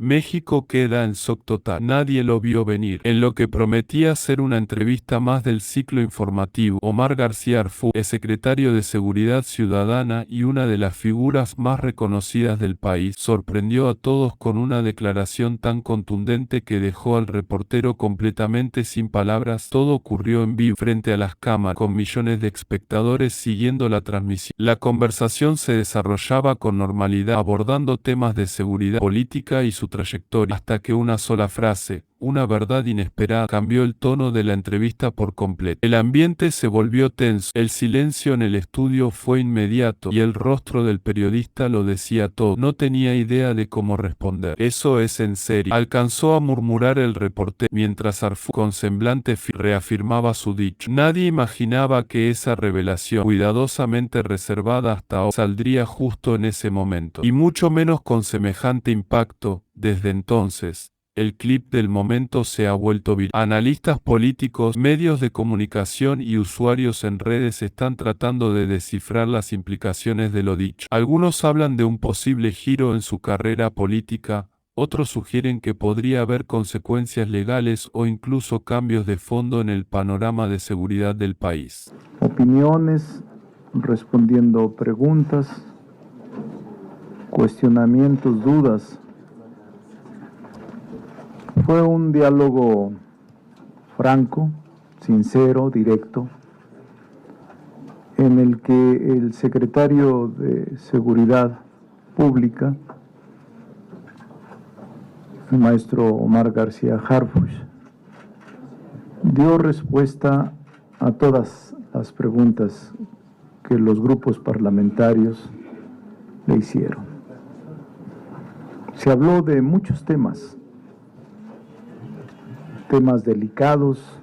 México queda en shock total. Nadie lo vio venir. En lo que prometía ser una entrevista más del ciclo informativo, Omar García Harfuch, el secretario de Seguridad Ciudadana y una de las figuras más reconocidas del país, sorprendió a todos con una declaración tan contundente que dejó al reportero completamente sin palabras. Todo ocurrió en vivo, frente a las cámaras, con millones de espectadores siguiendo la transmisión. La conversación se desarrollaba con normalidad, abordando temas de seguridad, política y su trayectoria, hasta que una sola frase, una verdad inesperada, cambió el tono de la entrevista por completo. El ambiente se volvió tenso, el silencio en el estudio fue inmediato y el rostro del periodista lo decía todo. No tenía idea de cómo responder. «Eso es en serio», alcanzó a murmurar el reportero, mientras Harfuch, con semblante reafirmaba su dicho. Nadie imaginaba que esa revelación, cuidadosamente reservada hasta ahora, saldría justo en ese momento, y mucho menos con semejante impacto. Desde entonces, el clip del momento se ha vuelto viral. Analistas políticos, medios de comunicación y usuarios en redes están tratando de descifrar las implicaciones de lo dicho. Algunos hablan de un posible giro en su carrera política, otros sugieren que podría haber consecuencias legales o incluso cambios de fondo en el panorama de seguridad del país. Opiniones, respondiendo preguntas, cuestionamientos, dudas. Fue un diálogo franco, sincero, directo, en el que el secretario de Seguridad Pública, el maestro Omar García Harfuch, dio respuesta a todas las preguntas que los grupos parlamentarios le hicieron. Se habló de muchos temas delicados,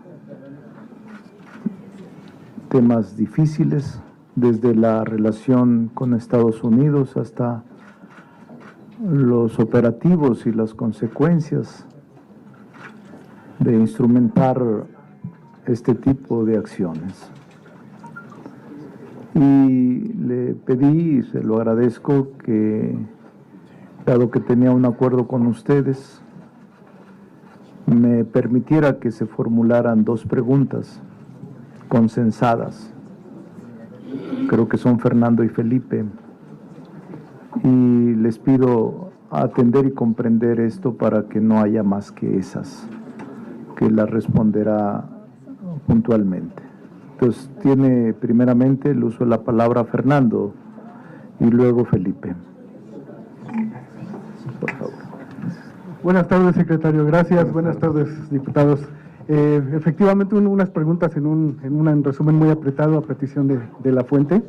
temas difíciles, desde la relación con Estados Unidos hasta los operativos y las consecuencias de instrumentar este tipo de acciones. Y le pedí, y se lo agradezco, que dado que tenía un acuerdo con ustedes, me permitiera que se formularan dos preguntas consensadas. Creo que son Fernando y Felipe. Y les pido atender y comprender esto para que no haya más que esas, que las responderá puntualmente. Entonces, tiene primeramente el uso de la palabra Fernando y luego Felipe. Por favor. Buenas tardes, secretario. Gracias. Buenas tardes, diputados. Efectivamente, unas preguntas en un resumen muy apretado a petición de la fuente.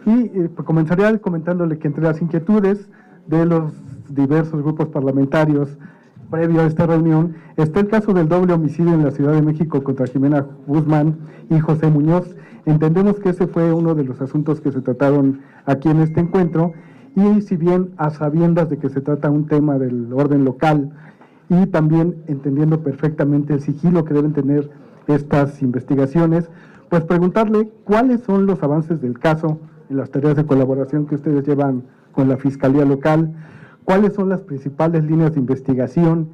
Y comenzaría comentándole que entre las inquietudes de los diversos grupos parlamentarios previo a esta reunión está el caso del doble homicidio en la Ciudad de México contra Jimena Guzmán y José Muñoz. Entendemos que ese fue uno de los asuntos que se trataron aquí en este encuentro, y si bien a sabiendas de que se trata un tema del orden local y también entendiendo perfectamente el sigilo que deben tener estas investigaciones, pues preguntarle cuáles son los avances del caso en las tareas de colaboración que ustedes llevan con la Fiscalía Local, cuáles son las principales líneas de investigación.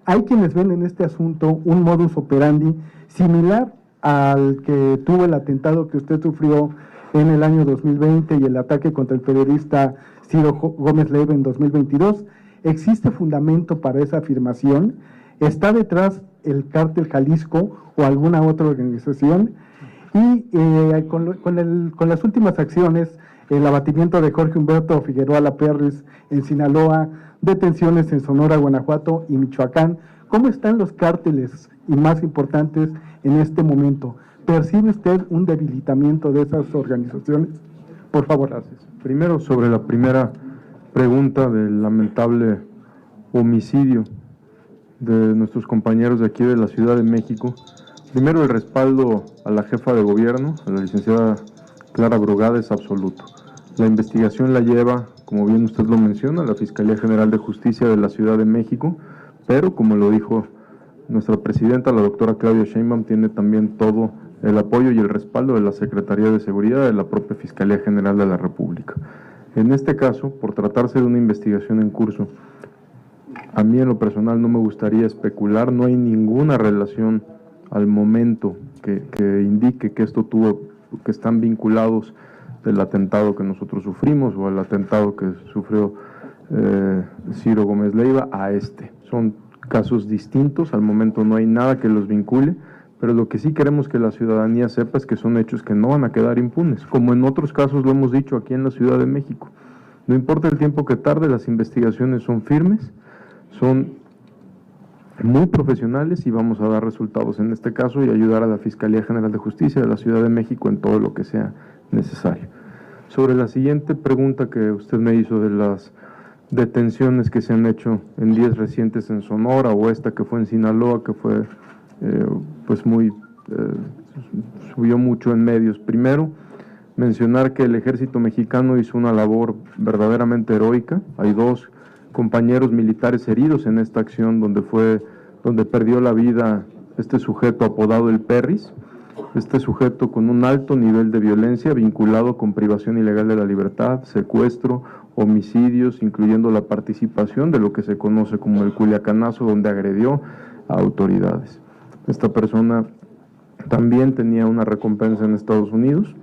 Hay quienes ven en este asunto un modus operandi similar al que tuvo el atentado que usted sufrió en el año 2020 y el ataque contra el periodista Ciro Gómez Leiva en 2022. ¿Existe fundamento para esa afirmación? ¿Está detrás el Cártel Jalisco o alguna otra organización? Y con las últimas acciones, el abatimiento de Jorge Humberto Figueroa Laperris en Sinaloa, detenciones en Sonora, Guanajuato y Michoacán, ¿cómo están los cárteles y más importantes en este momento? ¿Percibe usted un debilitamiento de esas organizaciones? Por favor. Gracias. Primero, sobre la primera pregunta del lamentable homicidio de nuestros compañeros de aquí de la Ciudad de México. Primero, el respaldo a la jefa de gobierno, a la licenciada Clara Brugada, es absoluto. La investigación la lleva, como bien usted lo menciona, la Fiscalía General de Justicia de la Ciudad de México, pero como lo dijo nuestra presidenta, la doctora Claudia Sheinbaum, tiene también todo el apoyo y el respaldo de la Secretaría de Seguridad de la propia Fiscalía General de la República. En este caso, por tratarse de una investigación en curso A mí en lo personal no me gustaría especular, no hay ninguna relación al momento que indique que esto que están vinculados del atentado que nosotros sufrimos o al atentado que sufrió Ciro Gómez Leiva a este. Son casos distintos, al momento no hay nada que los vincule, pero lo que sí queremos que la ciudadanía sepa es que son hechos que no van a quedar impunes, como en otros casos lo hemos dicho aquí en la Ciudad de México. No importa el tiempo que tarde, las investigaciones son firmes, son muy profesionales y vamos a dar resultados en este caso y ayudar a la Fiscalía General de Justicia de la Ciudad de México en todo lo que sea necesario. Sobre la siguiente pregunta que usted me hizo de las detenciones que se han hecho en días recientes en Sonora o esta que fue en Sinaloa, que fue subió mucho en medios. Primero, mencionar que el ejército mexicano hizo una labor verdaderamente heroica. Hay 2 compañeros militares heridos en esta acción donde perdió la vida este sujeto apodado el Perris, este sujeto con un alto nivel de violencia vinculado con privación ilegal de la libertad, secuestro, homicidios, incluyendo la participación de lo que se conoce como el Culiacanazo, donde agredió a autoridades. Esta persona también tenía una recompensa en Estados Unidos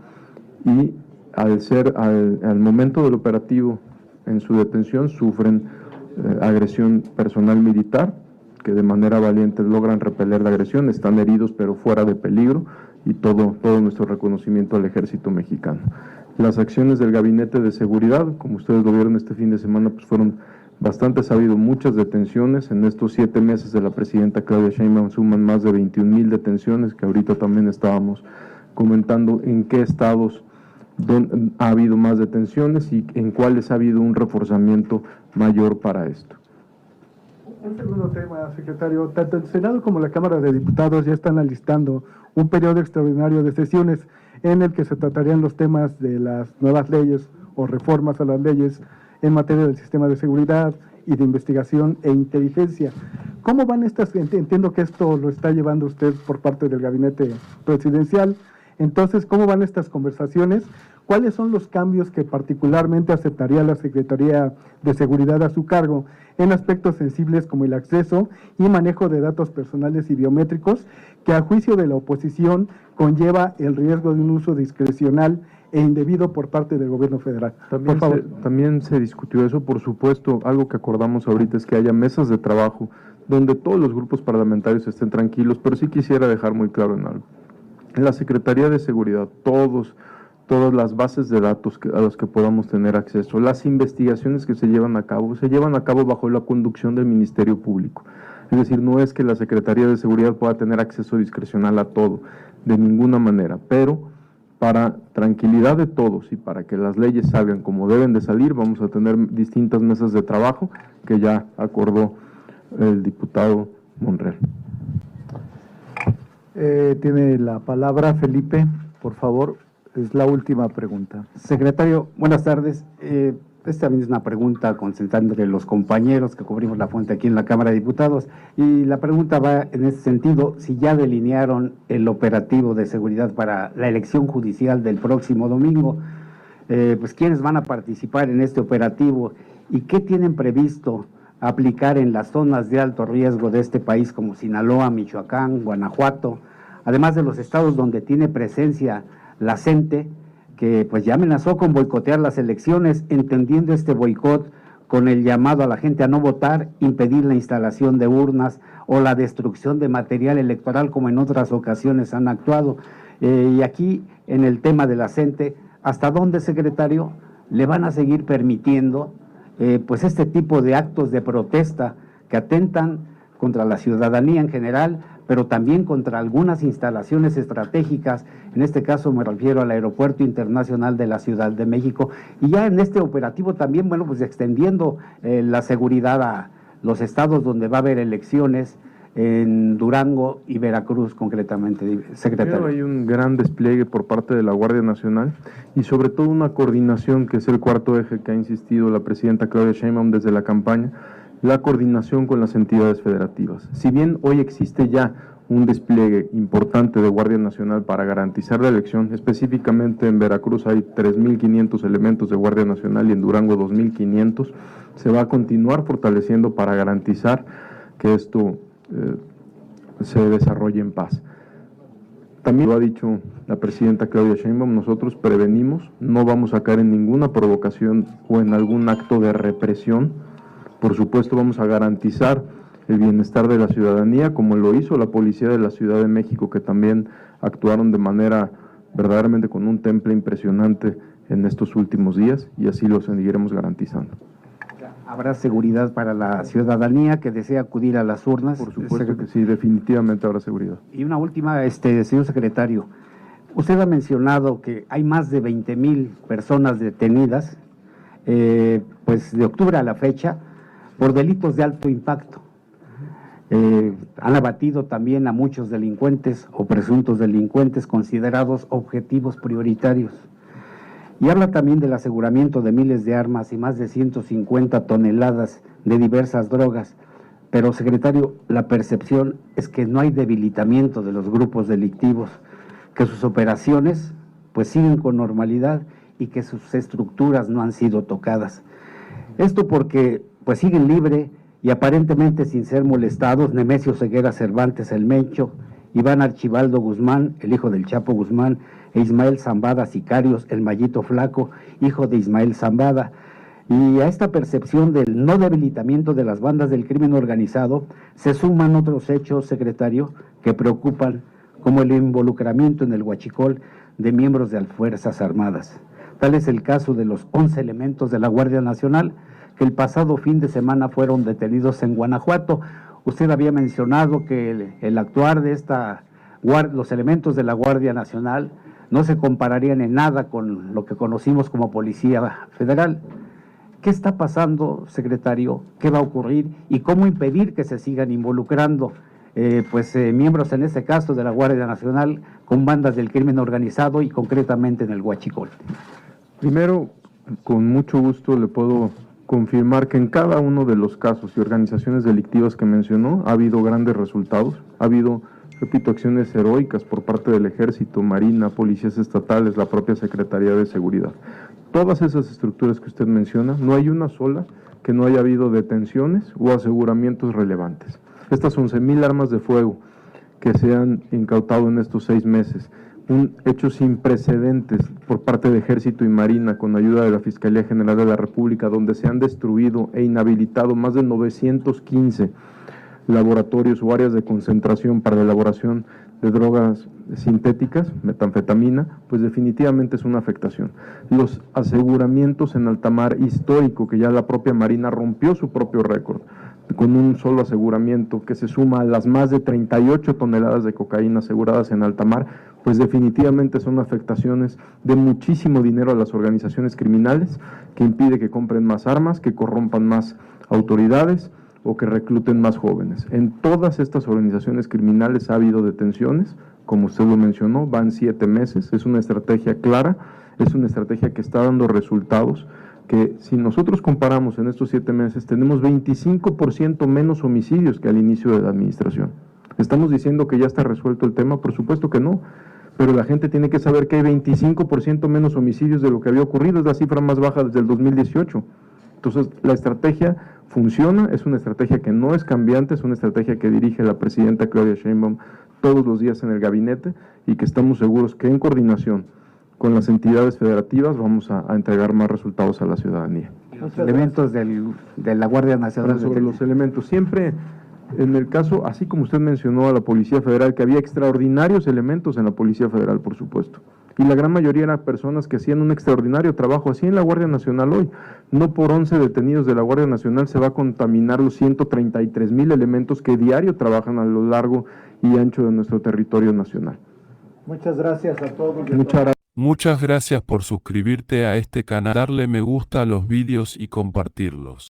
y al momento del operativo en su detención sufren agresión personal militar, que de manera valiente logran repeler la agresión, están heridos pero fuera de peligro, y todo nuestro reconocimiento al ejército mexicano. Las acciones del Gabinete de Seguridad, como ustedes lo vieron este fin de semana, pues fueron bastantes. Ha habido muchas detenciones. En estos 7 meses de la presidenta Claudia Sheinbaum suman más de 21,000 detenciones, que ahorita también estábamos comentando en qué estados ha habido más detenciones y en cuáles ha habido un reforzamiento mayor para esto. Un segundo tema, secretario. Tanto el Senado como la Cámara de Diputados ya están alistando un periodo extraordinario de sesiones en el que se tratarían los temas de las nuevas leyes o reformas a las leyes en materia del sistema de seguridad y de investigación e inteligencia. ¿Cómo van estas? Entiendo que esto lo está llevando usted por parte del gabinete presidencial. Entonces, ¿cómo van estas conversaciones? ¿Cuáles son los cambios que particularmente aceptaría la Secretaría de Seguridad a su cargo en aspectos sensibles como el acceso y manejo de datos personales y biométricos, que a juicio de la oposición conlleva el riesgo de un uso discrecional e indebido por parte del gobierno federal? También se discutió eso, por supuesto. Algo que acordamos ahorita es que haya mesas de trabajo donde todos los grupos parlamentarios estén tranquilos, pero sí quisiera dejar muy claro en algo. En la Secretaría de Seguridad, todas las bases de datos a las que podamos tener acceso, las investigaciones que se llevan a cabo bajo la conducción del Ministerio Público. Es decir, no es que la Secretaría de Seguridad pueda tener acceso discrecional a todo, de ninguna manera, pero para tranquilidad de todos y para que las leyes salgan como deben de salir, vamos a tener distintas mesas de trabajo que ya acordó el diputado Monreal. Tiene la palabra Felipe, por favor. Es la última pregunta. Secretario, buenas tardes. Esta también es una pregunta concentrada entre los compañeros que cubrimos la fuente aquí en la Cámara de Diputados, y la pregunta va en este sentido: si ya delinearon el operativo de seguridad para la elección judicial del próximo domingo, pues quiénes van a participar en este operativo y qué tienen previsto aplicar en las zonas de alto riesgo de este país como Sinaloa, Michoacán, Guanajuato, además de los estados donde tiene presencia la CENTE, que pues ya amenazó con boicotear las elecciones, entendiendo este boicot con el llamado a la gente a no votar, impedir la instalación de urnas o la destrucción de material electoral, como en otras ocasiones han actuado. Y aquí, en el tema de la CENTE, ¿hasta dónde, secretario, le van a seguir permitiendo pues este tipo de actos de protesta que atentan contra la ciudadanía en general, pero también contra algunas instalaciones estratégicas? En este caso me refiero al Aeropuerto Internacional de la Ciudad de México, y ya en este operativo también, bueno, pues extendiendo la seguridad a los estados donde va a haber elecciones, en Durango y Veracruz concretamente, secretario. Hay un gran despliegue por parte de la Guardia Nacional y sobre todo una coordinación, que es el cuarto eje que ha insistido la presidenta Claudia Sheinbaum desde la campaña, la coordinación con las entidades federativas. Si bien hoy existe ya un despliegue importante de Guardia Nacional para garantizar la elección. Específicamente en Veracruz hay 3.500 elementos de Guardia Nacional y en Durango 2.500. Se va a continuar fortaleciendo para garantizar que esto se desarrolle en paz. También lo ha dicho la presidenta Claudia Sheinbaum, nosotros prevenimos, no vamos a caer en ninguna provocación o en algún acto de represión. Por supuesto vamos a garantizar el bienestar de la ciudadanía, como lo hizo la policía de la Ciudad de México, que también actuaron de manera verdaderamente con un temple impresionante en estos últimos días, y así lo seguiremos garantizando. ¿Habrá seguridad para la ciudadanía que desea acudir a las urnas? Por supuesto que sí, definitivamente habrá seguridad. Y una última, señor secretario, usted ha mencionado que hay más de 20,000 personas detenidas, pues de octubre a la fecha, por delitos de alto impacto. Han abatido también a muchos delincuentes o presuntos delincuentes considerados objetivos prioritarios. Y habla también del aseguramiento de miles de armas y más de 150 toneladas de diversas drogas. Pero, secretario, la percepción es que no hay debilitamiento de los grupos delictivos, que sus operaciones pues siguen con normalidad y que sus estructuras no han sido tocadas. Esto porque pues siguen libre y aparentemente sin ser molestados Nemesio Ceguera Cervantes el Mencho, Iván Archibaldo Guzmán, el hijo del Chapo Guzmán, e Ismael Zambada Sicarios, el Mallito Flaco, hijo de Ismael Zambada. Y a esta percepción del no debilitamiento de las bandas del crimen organizado se suman otros hechos, secretario, que preocupan, como el involucramiento en el huachicol de miembros de las Fuerzas Armadas. Tal es el caso de los 11 elementos de la Guardia Nacional que el pasado fin de semana fueron detenidos en Guanajuato. Usted había mencionado que el actuar de los elementos de la Guardia Nacional no se compararían en nada con lo que conocimos como Policía Federal. ¿Qué está pasando, secretario? ¿Qué va a ocurrir? ¿Y cómo impedir que se sigan involucrando miembros, en este caso, de la Guardia Nacional con bandas del crimen organizado y concretamente en el huachicol? Primero, con mucho gusto le puedo confirmar que en cada uno de los casos y organizaciones delictivas que mencionó ha habido grandes resultados, ha habido, repito, acciones heroicas por parte del Ejército, Marina, policías estatales, la propia Secretaría de Seguridad. Todas esas estructuras que usted menciona, no hay una sola que no haya habido detenciones o aseguramientos relevantes. Estas 11,000 armas de fuego que se han incautado en estos 6 meses, un hecho sin precedentes por parte de Ejército y Marina con ayuda de la Fiscalía General de la República, donde se han destruido e inhabilitado más de 915 laboratorios o áreas de concentración para la elaboración de drogas sintéticas, metanfetamina, pues definitivamente es una afectación. Los aseguramientos en alta mar histórico, que ya la propia Marina rompió su propio récord, con un solo aseguramiento que se suma a las más de 38 toneladas de cocaína aseguradas en alta mar, pues definitivamente son afectaciones de muchísimo dinero a las organizaciones criminales, que impide que compren más armas, que corrompan más autoridades o que recluten más jóvenes. En todas estas organizaciones criminales ha habido detenciones, como usted lo mencionó, van 7 meses, es una estrategia clara, es una estrategia que está dando resultados, que si nosotros comparamos en estos 7 meses, tenemos 25% menos homicidios que al inicio de la administración. ¿Estamos diciendo que ya está resuelto el tema? Por supuesto que no, pero la gente tiene que saber que hay 25% menos homicidios de lo que había ocurrido, es la cifra más baja desde el 2018. Entonces, la estrategia funciona, es una estrategia que no es cambiante, es una estrategia que dirige la presidenta Claudia Sheinbaum todos los días en el gabinete y que estamos seguros que en coordinación con las entidades federativas vamos a entregar más resultados a la ciudadanía. Los elementos de la Guardia Nacional. Ahora, sobre los elementos, siempre en el caso, así como usted mencionó a la Policía Federal, que había extraordinarios elementos en la Policía Federal, por supuesto, y la gran mayoría eran personas que hacían un extraordinario trabajo, así en la Guardia Nacional hoy. No por 11 detenidos de la Guardia Nacional se va a contaminar los 133,000 elementos que diario trabajan a lo largo y ancho de nuestro territorio nacional. Muchas gracias a todos. Muchas gracias por suscribirte a este canal, darle me gusta a los vídeos y compartirlos.